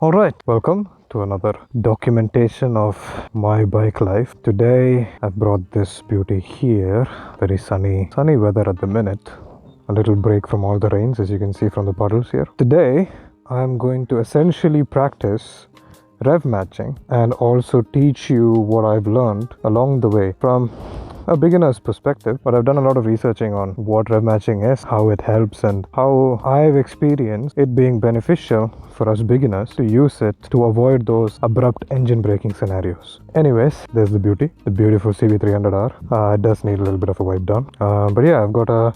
Alright, welcome to another documentation of my bike life. Today I've brought this beauty here. Very sunny weather at the minute. A little break from all the rains, as you can see from the puddles here. Today I'm going to essentially practice rev matching and also teach you what I've learned along the way from a beginner's perspective, but I've done a lot of researching on what rev matching is, how it helps, and how I've experienced it being beneficial for us beginners to use it to avoid those abrupt engine braking scenarios. Anyways, there's the beautiful CB300R. It does need a little bit of a wipe down, but yeah, I've got a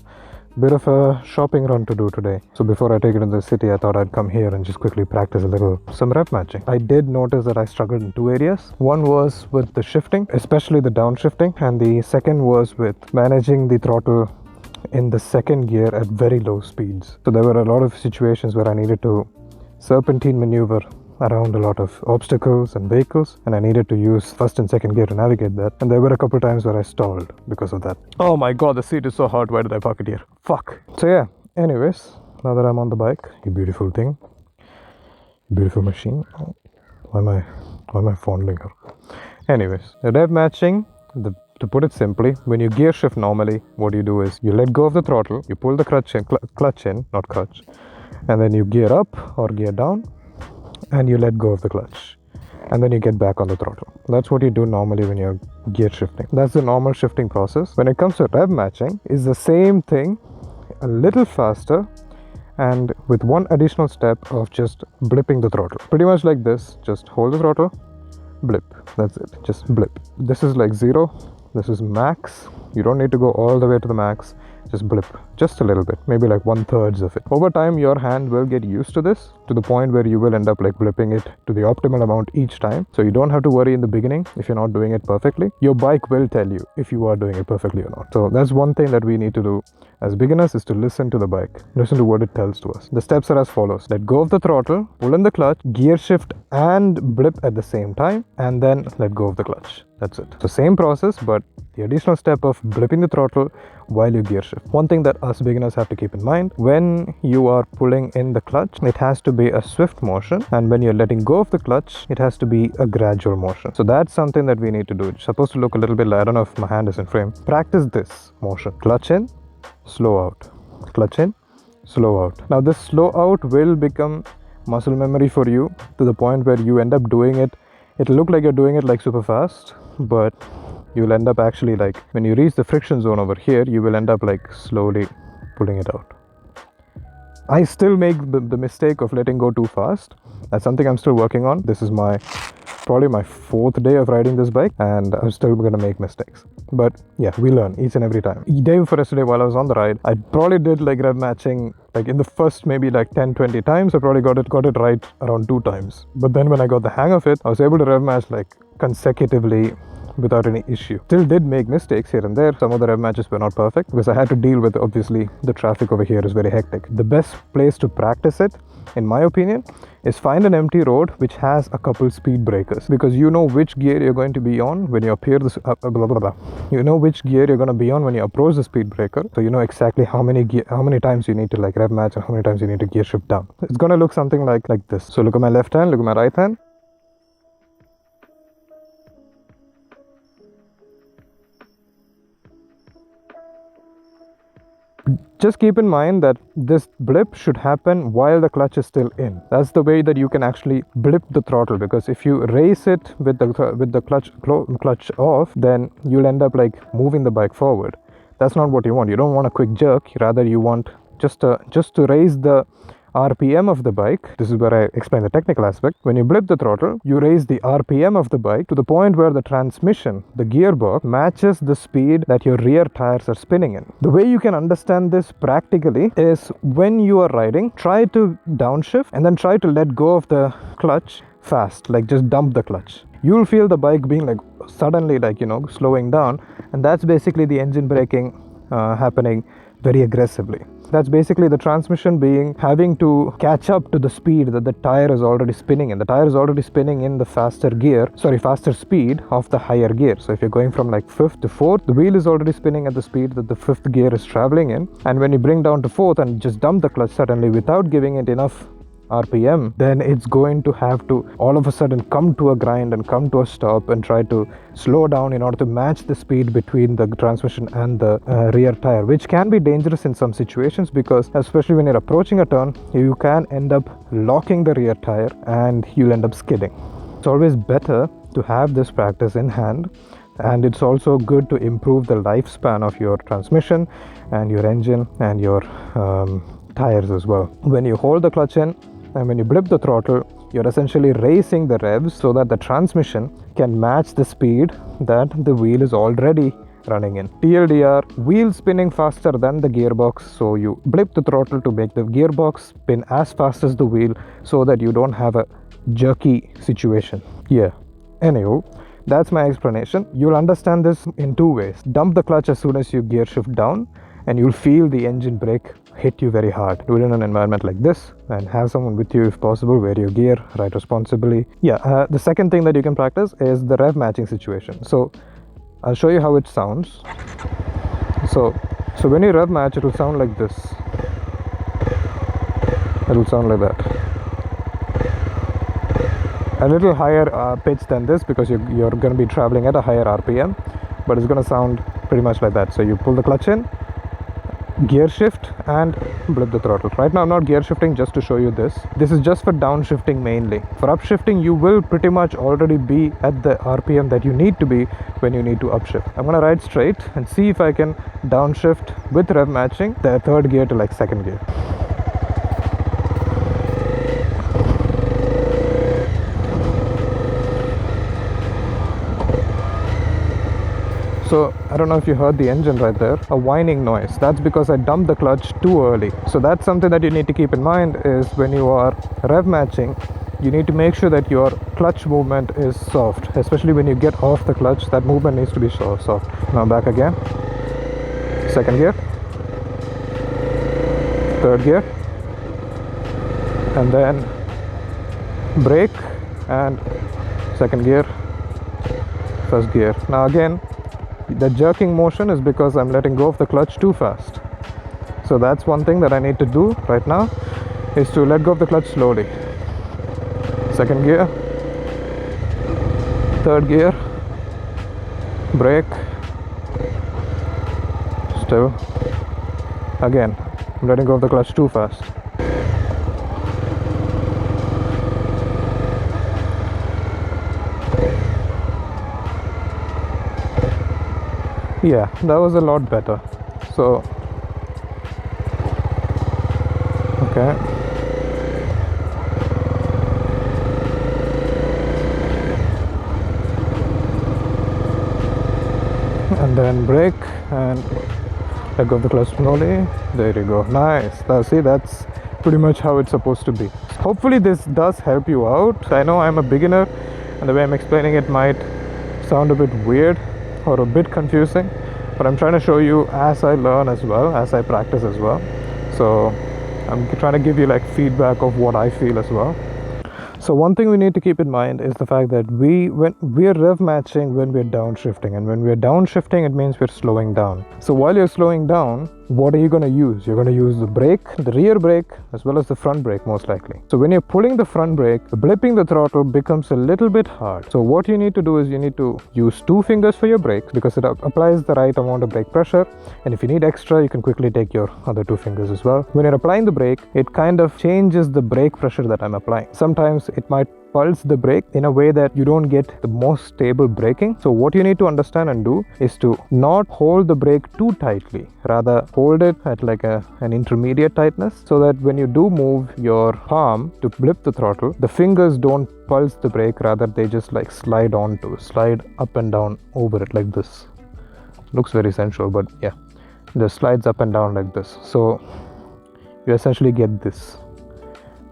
bit of a shopping run to do today. So before I take it into the city, I thought I'd come here and just quickly practice some rev matching. I did notice that I struggled in two areas. One was with the shifting, especially the downshifting, and the second was with managing the throttle in the second gear at very low speeds. So there were a lot of situations where I needed to serpentine maneuver around a lot of obstacles and vehicles, and I needed to use first and second gear to navigate that, and there were a couple times where I stalled because of that. Oh my god, the seat is so hot. Why did I park it here? Fuck. So yeah, anyways, now that I'm on the bike, you beautiful thing, beautiful machine. Why am I fondling her? Anyways, the rev matching, to put it simply, when you gear shift normally, what you do is you let go of the throttle, you pull the clutch in, and then you gear up or gear down, and you let go of the clutch, and then you get back on the throttle. That's what you do normally when you're gear shifting. That's the normal shifting process. When it comes to rev matching, it's the same thing, a little faster, and with one additional step of just blipping the throttle. Pretty much like this, just hold the throttle, blip, that's it, just blip. This is like 0, this is max. You don't need to go all the way to the max, just blip just a little bit, maybe like 1/3 of it. Over time your hand will get used to this, to the point where you will end up like blipping it to the optimal amount each time. So you don't have to worry in the beginning if you're not doing it perfectly. Your bike will tell you if you are doing it perfectly or not. So that's one thing that we need to do as beginners, is to listen to the bike, listen to what it tells to us. The steps are as follows: let go of the throttle, pull in the clutch, gear shift and blip at the same time, and then let go of the clutch. That's it. So same process, but the additional step of blipping the throttle while you gear shift. One thing that us beginners have to keep in mind, when you are pulling in the clutch, it has to be a swift motion, and when you're letting go of the clutch, it has to be a gradual motion. So that's something that we need to do. It's supposed to look a little bit like, I don't know if my hand is in frame. Practice this motion: clutch in, slow out, clutch in, slow out. Now this slow out will become muscle memory for you, to the point where you end up doing it. It'll look like you're doing it like super fast, but you'll end up actually, like, when you reach the friction zone over here, you will end up like slowly pulling it out. I still make the mistake of letting go too fast. That's something I'm still working on. This is probably my 4th day of riding this bike, and I'm still gonna make mistakes. But yeah, we learn each and every time. Day before yesterday, while I was on the ride, I probably did like rev matching, like in the first maybe like 10-20 times, I probably got it right around 2 times. But then when I got the hang of it, I was able to rev match like consecutively without any issue. Still did make mistakes here and there. Some of the rev matches were not perfect because I had to deal with, obviously, the traffic over here is very hectic. The best place to practice it, in my opinion, is find an empty road which has a couple speed breakers, because you know which gear you're going to be on when you appear this you know which gear you're going to be on when you approach the speed breaker. So you know exactly how many times you need to like rev match and how many times you need to gear shift down. It's going to look something like this. So look at my left hand, look at my right hand. Just keep in mind that this blip should happen while the clutch is still in. That's the way that you can actually blip the throttle, because if you raise it with the clutch off, then you'll end up like moving the bike forward. That's not what you want. You don't want a quick jerk. Rather, you want just to raise the RPM of the bike. This is where I explain the technical aspect. When you blip the throttle, you raise the RPM of the bike to the point where the transmission, the gearbox, matches the speed that your rear tires are spinning in. The way you can understand this practically is, when you are riding, try to downshift and then try to let go of the clutch fast, like just dump the clutch. You'll feel the bike being like suddenly, like, you know, slowing down, and that's basically the engine braking happening very aggressively. That's basically the transmission having to catch up to the speed that the tire is already spinning in. The tire is already spinning in the faster speed of the higher gear. So if you're going from like 5th to 4th, the wheel is already spinning at the speed that the 5th gear is traveling in. And when you bring down to 4th and just dump the clutch suddenly without giving it enough RPM, then it's going to have to all of a sudden come to a grind and come to a stop and try to slow down in order to match the speed between the transmission and the rear tire, which can be dangerous in some situations, because especially when you're approaching a turn, you can end up locking the rear tire and you'll end up skidding. It's always better to have this practice in hand, and it's also good to improve the lifespan of your transmission and your engine and your tires as well. When you hold the clutch in and when you blip the throttle, you're essentially raising the revs so that the transmission can match the speed that the wheel is already running in. TLDR, wheel spinning faster than the gearbox, so you blip the throttle to make the gearbox spin as fast as the wheel so that you don't have a jerky situation. Yeah, anywho, that's my explanation. You'll understand this in two ways. Dump the clutch as soon as you gear shift down and you'll feel the engine brake hit you very hard. Do it in an environment like this and have someone with you if possible, wear your gear, ride responsibly. Yeah, the second thing that you can practice is the rev matching situation. So I'll show you how it sounds. So when you rev match, it will sound like this. It will sound like that. A little higher pitch than this because you're going to be traveling at a higher RPM, but it's going to sound pretty much like that. So you pull the clutch in, gear shift and blip the throttle. Right now I'm not gear shifting just to show you this. This is just for downshifting mainly. For upshifting, you will pretty much already be at the RPM that you need to be when you need to upshift. I'm gonna ride straight and see if I can downshift with rev matching the third gear to like second gear. So I don't know if you heard the engine right there, a whining noise. That's because I dumped the clutch too early. So that's something that you need to keep in mind is when you are rev matching, you need to make sure that your clutch movement is soft. Especially when you get off the clutch, that movement needs to be soft. Now back again. Second gear. Third gear. And then brake and second gear, first gear. Now again, the jerking motion is because I'm letting go of the clutch too fast. So that's one thing that I need to do right now, is to let go of the clutch slowly. Second gear, third gear, brake, still. Again, I'm letting go of the clutch too fast. Yeah, that was a lot better. So, okay. And then brake and let go of the clutch slowly. There you go. Nice. Now see, that's pretty much how it's supposed to be. Hopefully this does help you out. I know I'm a beginner and the way I'm explaining it might sound a bit weird or a bit confusing, but I'm trying to show you as I learn as well, as I practice as well. So I'm trying to give you like feedback of what I feel as well. So one thing we need to keep in mind is the fact that when we're rev matching when we're downshifting, and when we're downshifting it means we're slowing down. So while you're slowing down, what are you going to use? You're going to use the brake, the rear brake, as well as the front brake most likely. So when you're pulling the front brake, blipping the throttle becomes a little bit hard. So what you need to do is you need to use 2 fingers for your brakes because it applies the right amount of brake pressure, and if you need extra you can quickly take your other 2 fingers as well. When you're applying the brake, it kind of changes the brake pressure that I'm applying. Sometimes it might pulse the brake in a way that you don't get the most stable braking. So what you need to understand and do is to not hold the brake too tightly, rather hold it at like an intermediate tightness, so that when you do move your palm to blip the throttle, the fingers don't pulse the brake, rather they just like slide up and down over it like this. Looks very sensual, but yeah, just slides up and down like this. So you essentially get this.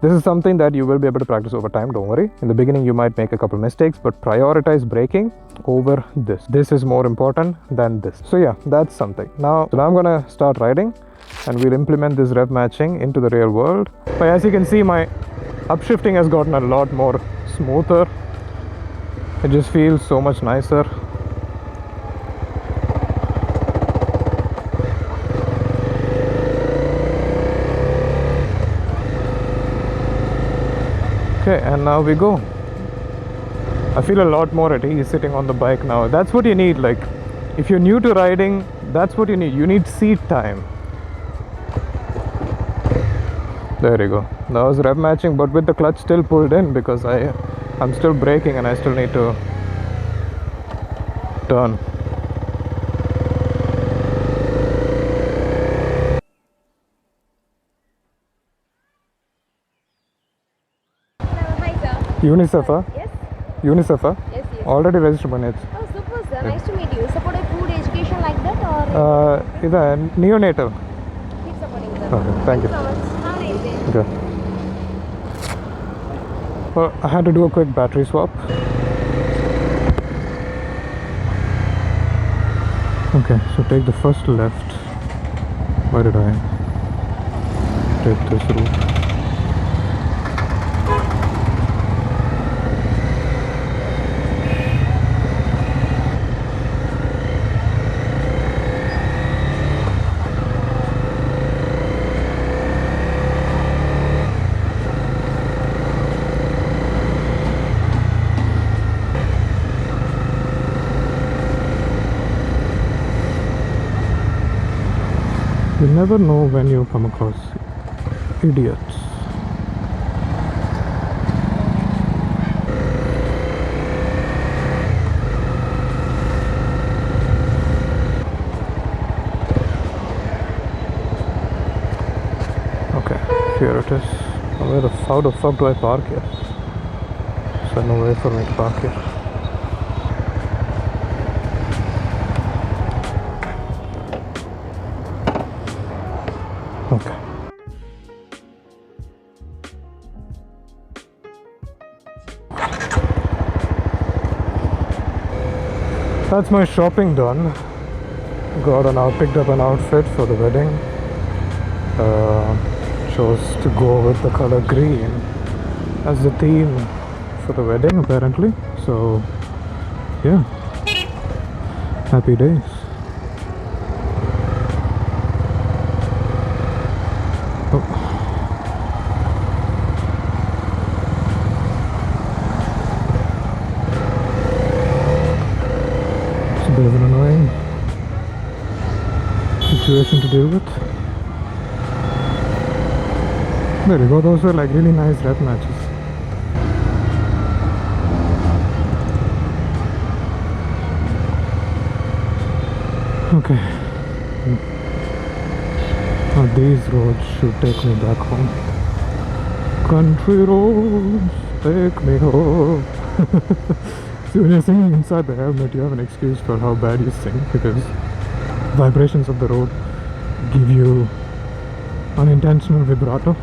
This is something that you will be able to practice over time, don't worry. In the beginning you might make a couple mistakes, but prioritize braking over this. This is more important than this. So yeah, that's something. Now I'm gonna start riding and we'll implement this rev matching into the real world. But as you can see, my upshifting has gotten a lot more smoother. It just feels so much nicer. Okay, and now we go. I feel a lot more at ease sitting on the bike now. That's what you need. Like, if you're new to riding, that's what you need. You need seat time. There you go. That was rev matching, but with the clutch still pulled in because I'm still braking and I still need to turn. Hi sir. UNICEF, huh? Yes? UNICEF, huh? Yes, yes. Already registered my age. Oh, super sir. Nice to meet you. Support a food education like that or? Is a neonatal. Keep supporting sir. Okay, thank you. So much. Have a nice day. Okay. Well, I had to do a quick battery swap. Okay, so take the first left. Why did I take this route? You never know when you come across idiots. Okay, here it is. How the fuck do I park here? There's no way for me to park here. Okay. That's my shopping done. Picked up an outfit for the wedding. Chose to go with the color green as the theme for the wedding apparently. So yeah, happy days. Oh. It's a bit of an annoying situation to deal with. There you go, those were like really nice rev matches. Okay. Now these roads should take me back home. Country roads, take me home. See, when you're singing inside the helmet, you have an excuse for how bad you sing because vibrations of the road give you unintentional vibrato.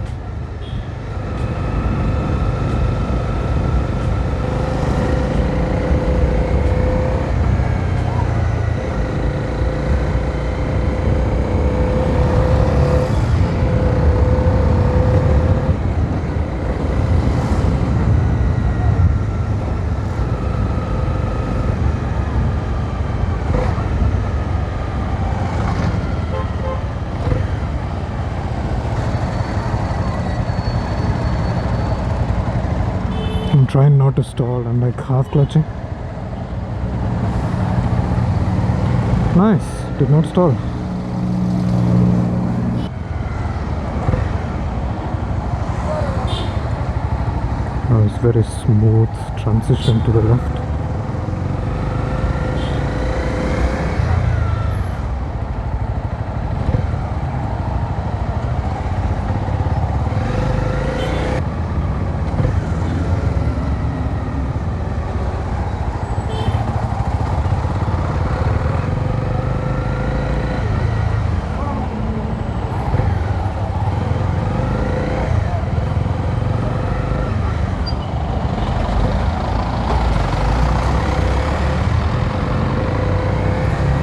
I'm trying not to stall, I'm like half clutching. Nice, did not stall. Oh, it's very smooth transition to the left.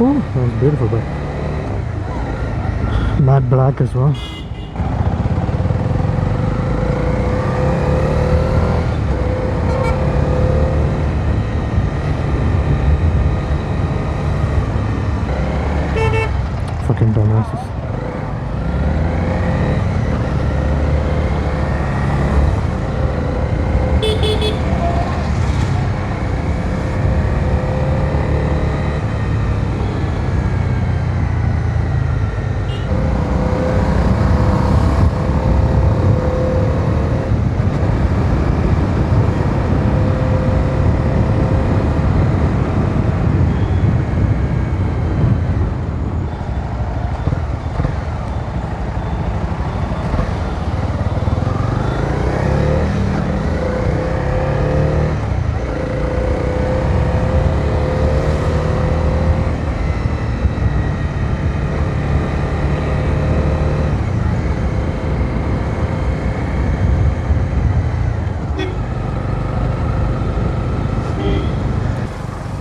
Oh, that was beautiful, but matte black as well. Fucking dumbasses.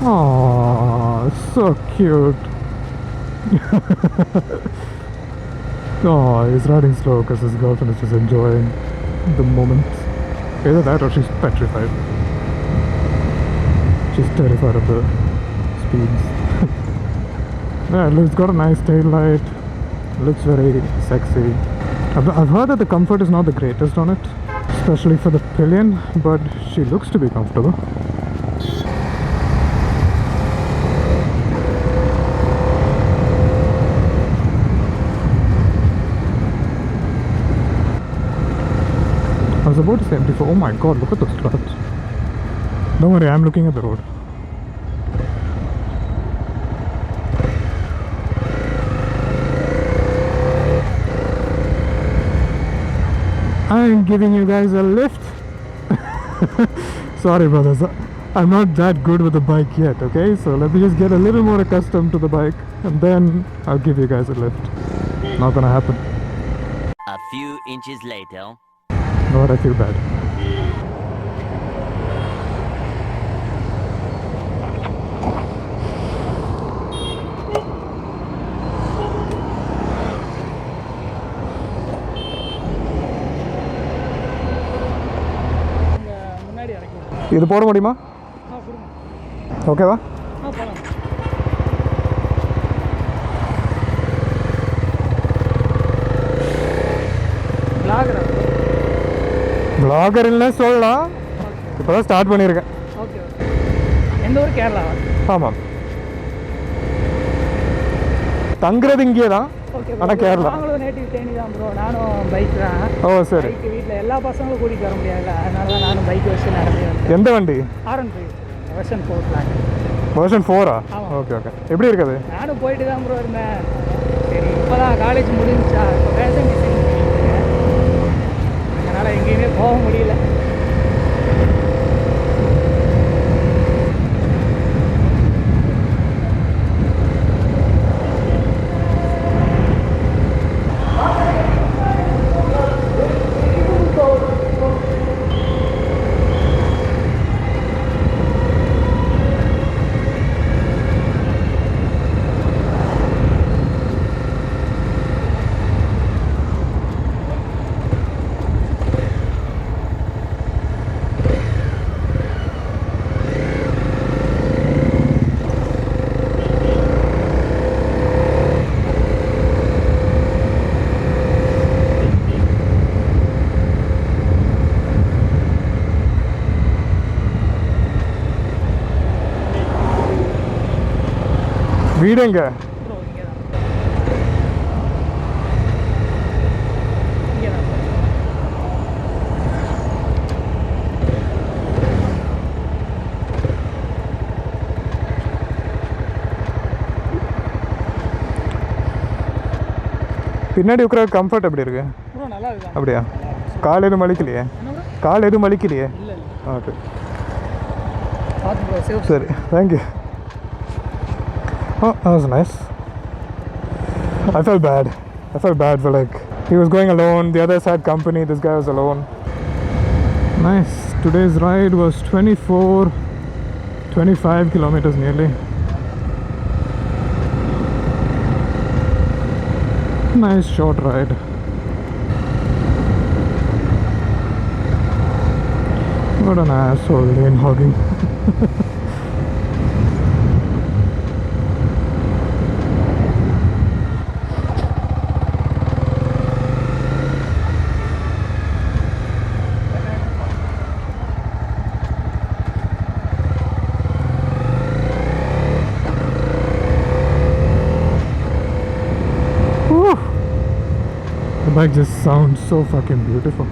Oh, so cute. Oh, he's riding slow because his girlfriend is just enjoying the moment. Either that or she's petrified. She's terrified of the speeds. Yeah, it's got a nice tail light. Looks very sexy. I've heard that the comfort is not the greatest on it, especially for the pillion, but she looks to be comfortable. I was about to say empty for. Oh my god, look at those clouds. Don't worry, I'm looking at the road. I'm giving you guys a lift. Sorry, brothers. I'm not that good with the bike yet, okay? So let me just get a little more accustomed to the bike and then I'll give you guys a lift. Not gonna happen. A few inches later. Lord, I feel bad. இது போட முடியுமா? ஓகேவா? vlogger இல்ல சொல்லலாம். இப்போதான் start பண்ணியிருக்கேன். Okay. எந்த ஊர்? கேரளா? ஆமாம். தங்குறது இங்கே தான். ஆனால் கேரளா. நாங்களும் நேட்டிவ் தேனி தான் ப்ரோ. நானும் பைக் தான். ஓ சரி. பைக் வீட்டில் எல்லா பசங்களும் கூட்டிகிட்டு வர முடியாதுல்ல, அதனால தான் நானும் பைக் வச்சு நடந்து வந்தேன். எந்த வண்டி? R1 version 4 black. வெர்ஷன் 4ஆ? Okay okay. எப்படி இருக்குது? நானும் போயிட்டு தான் ப்ரோ இருந்தேன். சரி இப்போ தான் காலேஜ் முடிஞ்சிச்சா, இப்போ ஃபேஷன் டிசைன் பண்ணிட்டுருக்கேன், அதனால் எங்கேயுமே போக முடியல. வீடு எங்க? பின்னாடி உட்கார கம்ஃபர்ட் எப்படி இருக்கு? நல்லா இருக்கு. அப்படியா? கால் எதுவும் வலிக்கலையே? கால் எதுவும் வலிக்கலையே? ஓகே சரி, thank you. Oh, that was nice. I felt bad for like, he was going alone, the others had company, this guy was alone. Nice. Today's ride was 25 kilometers nearly. Nice short ride. What an asshole lane hogging. The bike just sounds so fucking beautiful.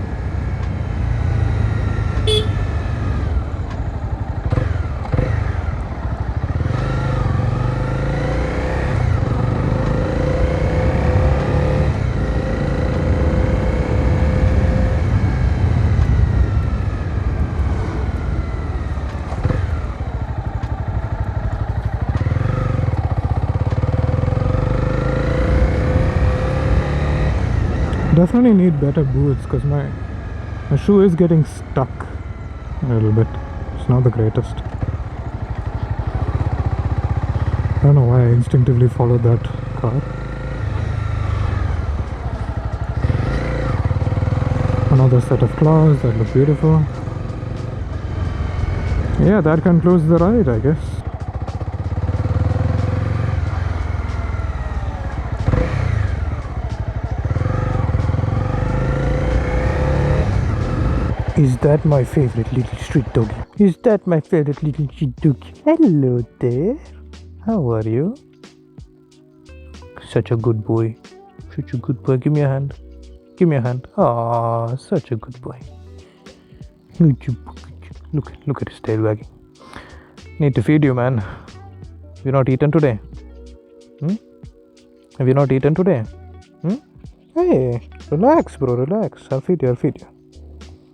Definitely need better boots because my shoe is getting stuck a little bit. It's not the greatest. I don't know why I instinctively followed that car. Another set of clouds that look beautiful. Yeah, that concludes the ride, I guess. Is that my favorite little street doggy? Is that my favorite little street doggy? Hello there. How are you? Such a good boy. Such a good boy. Give me a hand. Give me a hand. Ah, such a good boy. Look at his tail wagging. Need to feed you, man. Have you not eaten today? Have you not eaten today? Hey, relax, bro. Relax. I'll feed you.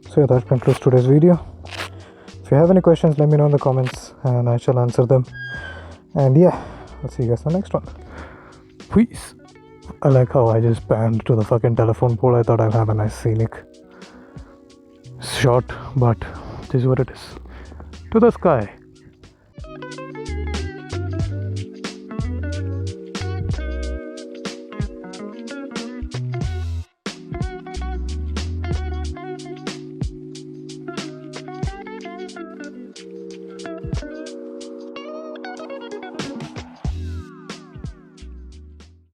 So yeah, that concludes today's video. If you have any questions, let me know in the comments and I shall answer them. And yeah, I'll see you guys in the next one. Peace. I like how I just panned to the fucking telephone pole. I thought I'll have a nice scenic shot, but this is what it is. To the sky.